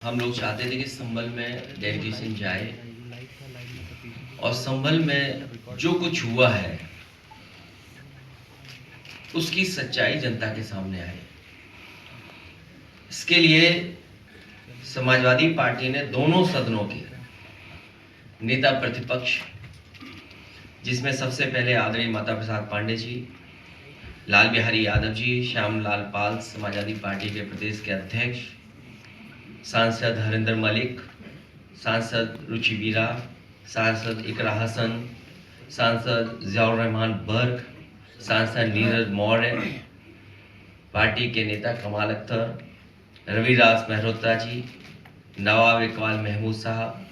हम लोग चाहते थे कि संभल में डेलीगेशन जाए और संभल में जो कुछ हुआ है उसकी सच्चाई जनता के सामने आए। इसके लिए समाजवादी पार्टी ने दोनों सदनों के नेता प्रतिपक्ष, जिसमें सबसे पहले आदरणीय माता प्रसाद पांडे जी, लाल बिहारी यादव जी, श्यामलाल पाल समाजवादी पार्टी के प्रदेश के अध्यक्ष, सांसद हरिंदर मलिक, सांसद रुचि वीरा, सांसद इकरा हसन, सांसद जियाउर रहमान बर्क, सांसद नीरज मौर्य, पार्टी के नेता कमाल अख्तर, रविदास मेहरोत्रा जी, नवाब इकबाल महमूद साहब,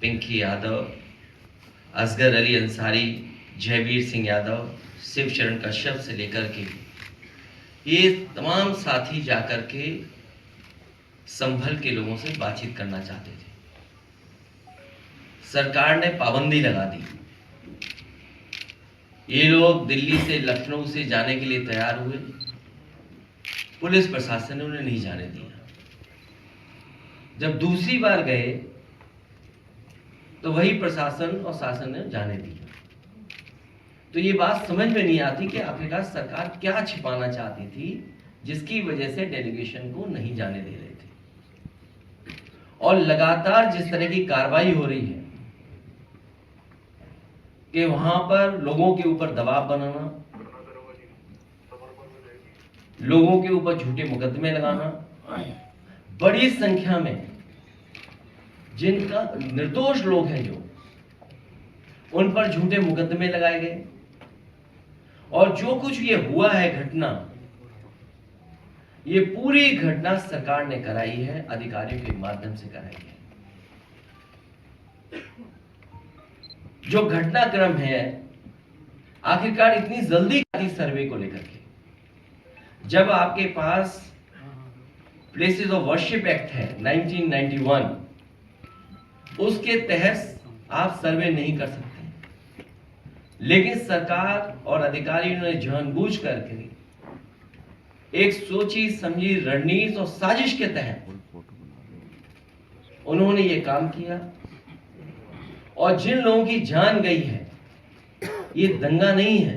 पिंकी यादव, असगर अली अंसारी, जयवीर सिंह यादव, शिव शरण कश्यप से लेकर के ये तमाम साथी जाकर के संभल के लोगों से बातचीत करना चाहते थे। सरकार ने पाबंदी लगा दी। ये लोग दिल्ली से लखनऊ से जाने के लिए तैयार हुए, पुलिस प्रशासन ने उन्हें नहीं जाने दिया। जब दूसरी बार गए तो वही प्रशासन और शासन ने जाने दिया। तो ये बात समझ में नहीं आती कि आखिरकार सरकार क्या छिपाना चाहती थी जिसकी वजह से डेलीगेशन को नहीं जाने दे रहे थे। और लगातार जिस तरह की कार्रवाई हो रही है कि वहां पर लोगों के ऊपर दबाव बनाना, लोगों के ऊपर झूठे मुकदमे लगाना, बड़ी संख्या में जिनका निर्दोष लोग हैं जो उन पर झूठे मुकदमे लगाए गए। और जो कुछ ये हुआ है घटना, ये पूरी घटना सरकार ने कराई है, अधिकारियों के माध्यम से कराई है। जो घटनाक्रम है, आखिरकार इतनी जल्दी सर्वे को लेकर के, जब आपके पास प्लेसेस ऑफ वर्शिप एक्ट है 1991, उसके तहत आप सर्वे नहीं कर सकते। लेकिन सरकार और अधिकारियों ने जानबूझ करके एक सोची समझी रणनीति और साजिश के तहत उन्होंने ये काम किया। और जिन लोगों की जान गई है, ये दंगा नहीं है,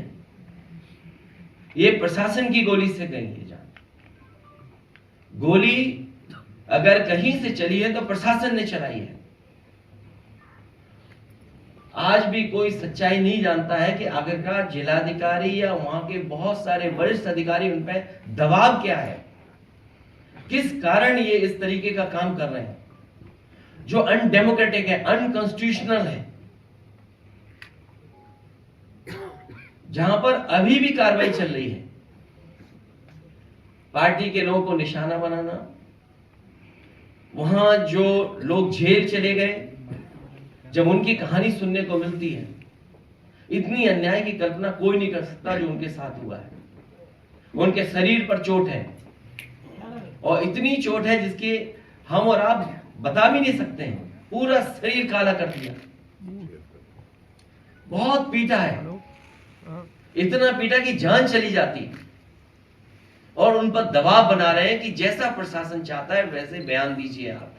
ये प्रशासन की गोली से गई है जान। गोली अगर कहीं से चली है तो प्रशासन ने चलाई है। आज भी कोई सच्चाई नहीं जानता है कि आखिरकार जिलाधिकारी या वहां के बहुत सारे वरिष्ठ अधिकारी उन पर दबाव क्या है, किस कारण ये इस तरीके का काम कर रहे हैं जो अनडेमोक्रेटिक है, अनकॉन्स्टिट्यूशनल है, जहां पर अभी भी कार्रवाई चल रही है। पार्टी के लोगों को निशाना बनाना, वहां जो लोग जेल चले गए, जब उनकी कहानी सुनने को मिलती है, इतनी अन्याय की कल्पना कोई नहीं कर सकता जो उनके साथ हुआ है। उनके शरीर पर चोट है और इतनी चोट है जिसके हम और आप बता भी नहीं सकते हैं। पूरा शरीर काला कर दिया, बहुत पीटा है, इतना पीटा कि जान चली जाती है। और उन पर दबाव बना रहे हैं कि जैसा प्रशासन चाहता है वैसे बयान दीजिए आप।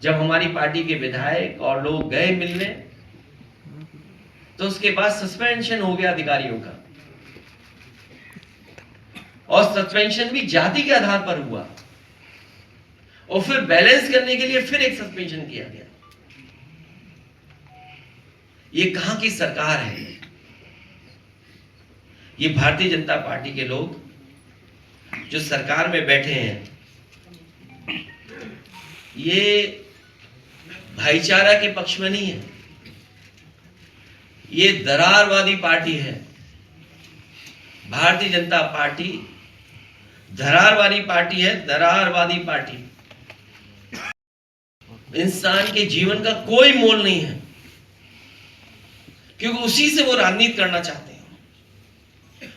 जब हमारी पार्टी के विधायक और लोग गए मिलने, तो उसके बाद सस्पेंशन हो गया अधिकारियों का, और सस्पेंशन भी जाति के आधार पर हुआ। और फिर बैलेंस करने के लिए फिर एक सस्पेंशन किया गया। ये कहां की सरकार है? ये भारतीय जनता पार्टी के लोग जो सरकार में बैठे हैं, ये भाईचारा के पक्ष में नहीं है, ये दरारवादी पार्टी है। भारतीय जनता पार्टी दरारवादी पार्टी है, दरारवादी पार्टी। इंसान के जीवन का कोई मोल नहीं है, क्योंकि उसी से वो राजनीति करना चाहते हैं,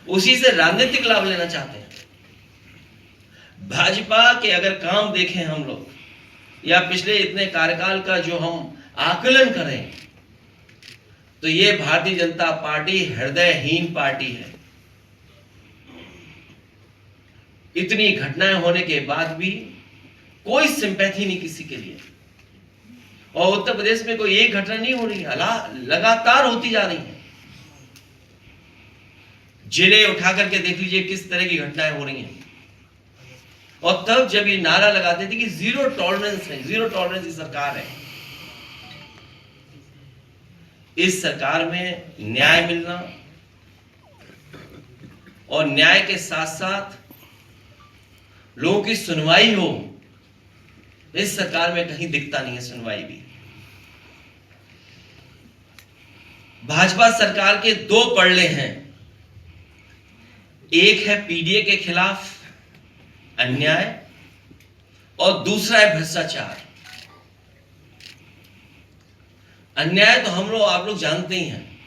उसी से राजनीतिक लाभ लेना चाहते हैं। भाजपा के अगर काम देखें हम लोग, या पिछले इतने कार्यकाल का जो हम आकलन करें, तो ये भारतीय जनता पार्टी हृदयहीन पार्टी है। इतनी घटनाएं होने के बाद भी कोई सिंपैथी नहीं किसी के लिए। और उत्तर प्रदेश में कोई एक घटना नहीं हो रही है, लगातार होती जा रही है। जिले उठा करके देख लीजिए किस तरह की घटनाएं हो रही हैं। और तब जब ये नारा लगाते थे कि जीरो टॉलरेंस है, जीरो टॉलरेंस की सरकार है, इस सरकार में न्याय मिलना और न्याय के साथ साथ लोगों की सुनवाई हो, इस सरकार में कहीं दिखता नहीं है सुनवाई भी। भाजपा सरकार के दो पड़ले हैं, एक है पीडीए के खिलाफ अन्याय और दूसरा है भ्रष्टाचार। अन्याय तो हम लोग आप लोग जानते ही हैं,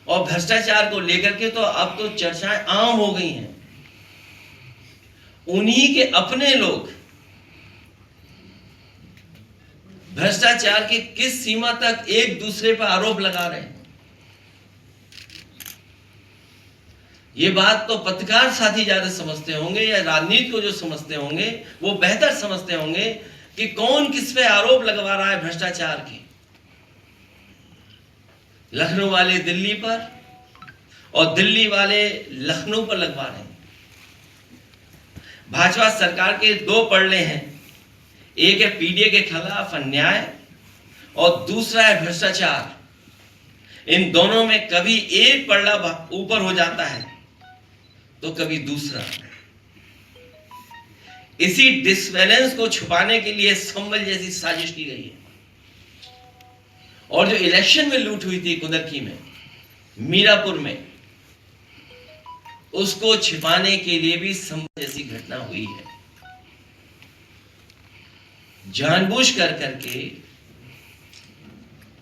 और भ्रष्टाचार को लेकर के तो अब तो चर्चाएं आम हो गई हैं। उन्हीं के अपने लोग भ्रष्टाचार की किस सीमा तक एक दूसरे पर आरोप लगा रहे हैं। ये बात तो पत्रकार साथी ज्यादा समझते होंगे, या राजनीति को जो समझते होंगे वो बेहतर समझते होंगे कि कौन किस पे आरोप लगवा रहा है भ्रष्टाचार के। लखनऊ वाले दिल्ली पर और दिल्ली वाले लखनऊ पर लगवा रहे हैं। भाजपा सरकार के दो पड़ले हैं, एक है पीडीए के खिलाफ अन्याय और दूसरा है भ्रष्टाचार। इन दोनों में कभी एक पड़ला ऊपर हो जाता है तो कभी दूसरा। इसी डिसबैलेंस को छुपाने के लिए संभल जैसी साजिश की गई है। और जो इलेक्शन में लूट हुई थी कुंदरकी में, मीरापुर में, उसको छिपाने के लिए भी संभल जैसी घटना हुई है। जानबूझ कर करके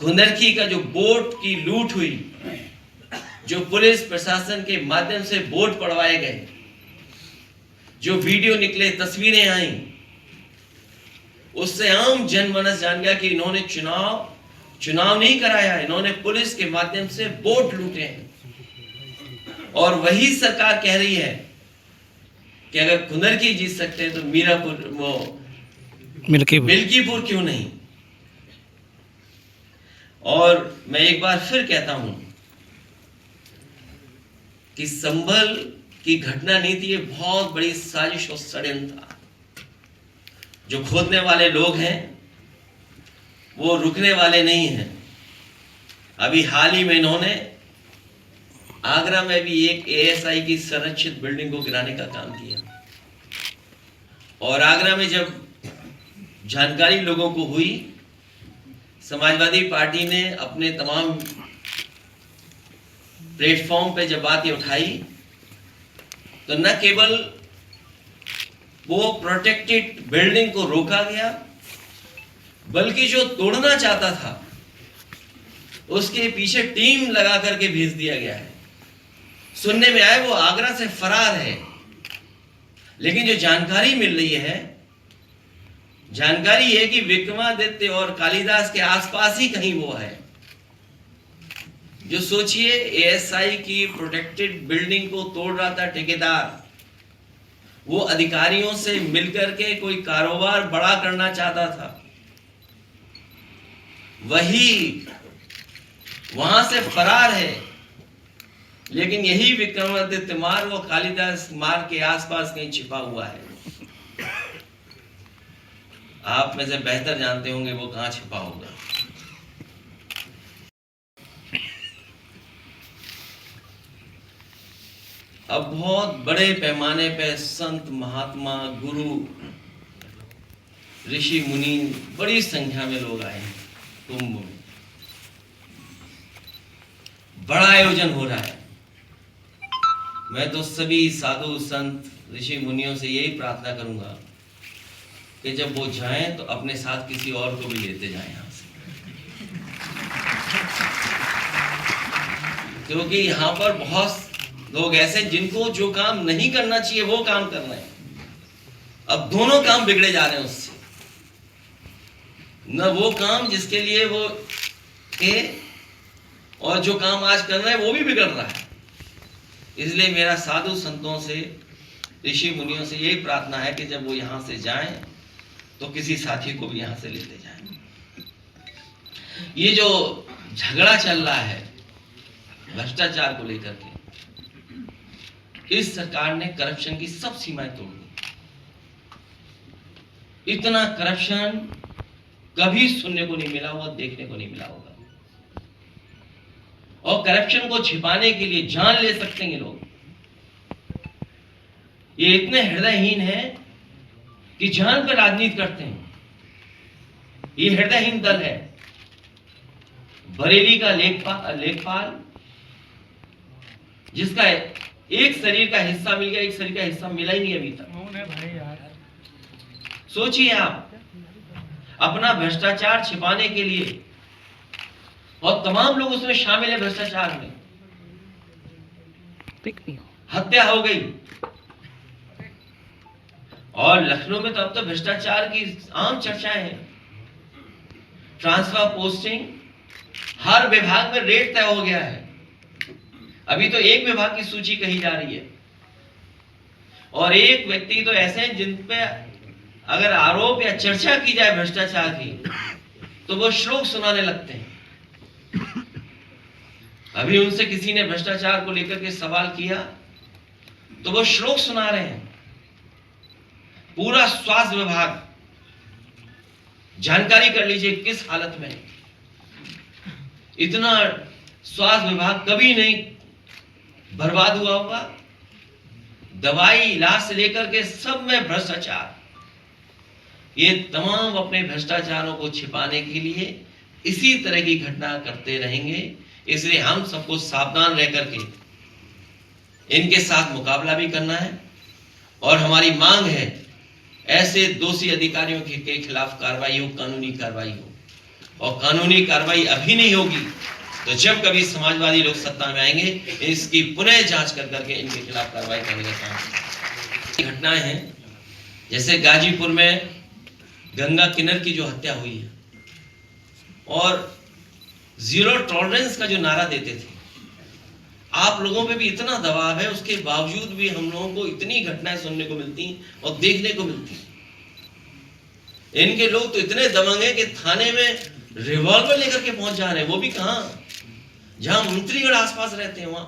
कुंदरकी का जो वोट की लूट हुई, जो पुलिस प्रशासन के माध्यम से वोट पड़वाए गए, जो वीडियो निकले, तस्वीरें आई, उससे आम जनमानस जान गया कि इन्होंने चुनाव नहीं कराया, इन्होंने पुलिस के माध्यम से वोट लूटे हैं। और वही सरकार कह रही है कि अगर कुंदरकी जीत सकते हैं तो मीरापुर वो मिल्कीपुर क्यों नहीं। और मैं एक बार फिर कहता हूं कि संभल की घटना नहीं थी, ये बहुत बड़ी साजिश और षड्यंत्र था। जो खोदने वाले लोग हैं वो रुकने वाले नहीं हैं। अभी हाल ही में इन्होंने आगरा में भी एक एएसआई की संरक्षित बिल्डिंग को गिराने का काम किया। और आगरा में जब जानकारी लोगों को हुई, समाजवादी पार्टी ने अपने तमाम प्लेटफॉर्म पे जब बात ये उठाई तो न केवल वो प्रोटेक्टेड बिल्डिंग को रोका गया, बल्कि जो तोड़ना चाहता था उसके पीछे टीम लगा करके भेज दिया गया है। सुनने में आया वो आगरा से फरार है, लेकिन जो जानकारी मिल रही है, जानकारी है कि विक्रमादित्य और कालिदास के आसपास ही कहीं वो है। जो सोचिए, एएसआई की प्रोटेक्टेड बिल्डिंग को तोड़ रहा था ठेकेदार, वो अधिकारियों से मिलकर के कोई कारोबार बड़ा करना चाहता था, वही वहां से फरार है। लेकिन यही विक्रमादित्य मार्ग और कालिदास मार्ग के आसपास कहीं छिपा हुआ है। आप में से बेहतर जानते होंगे वो कहां छिपा होगा। अब बहुत बड़े पैमाने पे संत, महात्मा, गुरु, ऋषि मुनि, बड़ी संख्या में लोग आए हैं कुंभ में। बड़ा आयोजन हो रहा है। मैं तो सभी साधु संत ऋषि मुनियों से यही प्रार्थना करूंगा कि जब वो जाएं तो अपने साथ किसी और को भी लेते जाएं यहां से, क्योंकि यहां पर बहुत लोग ऐसे जिनको जो काम नहीं करना चाहिए वो काम कर रहे हैं। अब दोनों काम बिगड़े जा रहे हैं उससे। न वो काम जिसके लिए वो थे, और जो काम आज कर रहे हैं वो भी बिगड़ रहा है। इसलिए मेरा साधु संतों से, ऋषि मुनियों से यही प्रार्थना है कि जब वो यहां से जाएं तो किसी साथी को भी यहां से लेते जाएं। ये जो झगड़ा चल रहा है भ्रष्टाचार को लेकर के, इस सरकार ने करप्शन की सब सीमाएं तोड़ दी। इतना करप्शन कभी सुनने को नहीं मिला होगा, देखने को नहीं मिला होगा। और करप्शन को छिपाने के लिए जान ले सकते हैं ये लोग। ये इतने हृदयहीन हैं कि जान पर राजनीति करते हैं। ये हृदयहीन दल है। बरेली का लेखपाल जिसका एक शरीर का हिस्सा मिल गया, एक शरीर का हिस्सा मिला ही नहीं अभी तक। सोचिए आप, अपना भ्रष्टाचार छिपाने के लिए, और तमाम लोग उसमें शामिल है भ्रष्टाचार में। हत्या हो गई। और लखनऊ में तो अब तो भ्रष्टाचार की आम चर्चाएं हैं। ट्रांसफर पोस्टिंग, हर विभाग में रेट तय हो गया है। अभी तो एक विभाग की सूची कही जा रही है, और एक व्यक्ति तो ऐसे हैं जिन पे अगर आरोप या चर्चा की जाए भ्रष्टाचार की तो वो श्लोक सुनाने लगते हैं। अभी उनसे किसी ने भ्रष्टाचार को लेकर के सवाल किया तो वो श्लोक सुना रहे हैं। पूरा स्वास्थ्य विभाग, जानकारी कर लीजिए किस हालत में। इतना स्वास्थ्य विभाग कभी नहीं बर्बाद हुआ होगा। दवाई, इलाज से लेकर के सब में भ्रष्टाचार। ये तमाम अपने भ्रष्टाचारों को छिपाने के लिए इसी तरह की घटना करते रहेंगे। इसलिए हम सबको सावधान रह करके इनके साथ मुकाबला भी करना है। और हमारी मांग है ऐसे दोषी अधिकारियों के खिलाफ कार्रवाई हो, कानूनी कार्रवाई हो। और कानूनी कार्रवाई अभी नहीं होगी तो जब कभी समाजवादी लोग सत्ता में आएंगे, इसकी पुनः जांच कर करके इनके खिलाफ कार्रवाई करने का काम। घटनाएं हैं जैसे गाजीपुर में गंगा किन्नर की जो हत्या हुई है, और जीरो टॉलरेंस का जो नारा देते थे। आप लोगों पे भी इतना दबाव है, उसके बावजूद भी हम लोगों को इतनी घटनाएं सुनने को मिलती और देखने को मिलती। इनके लोग तो इतने दबंग हैं कि थाने में रिवॉल्वर लेकर के पहुंच जा रहे हैं। वो भी कहां, जहां मंत्रीगण आसपास रहते हैं वहां।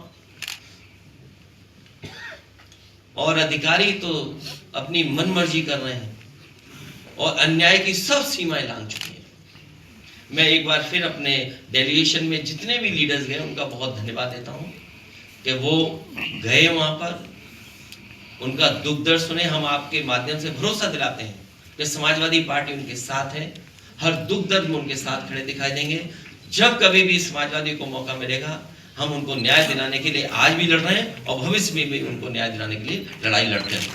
और अधिकारी तो अपनी मनमर्जी कर रहे हैं और अन्याय की सब सीमाएं लांघ चुकी हैं। मैं एक बार फिर अपने डेलीगेशन में जितने भी लीडर्स गए उनका बहुत धन्यवाद देता हूं कि वो गए वहां पर, उनका दुख दर्द सुने। हम आपके माध्यम से भरोसा दिलाते हैं कि समाजवादी पार्टी उनके साथ है। हर दुख दर्द में उनके साथ खड़े दिखाई देंगे। जब कभी भी समाजवादी को मौका मिलेगा हम उनको न्याय दिलाने के लिए आज भी लड़ रहे हैं और भविष्य में भी उनको न्याय दिलाने के लिए लड़ाई लड़ते हैं।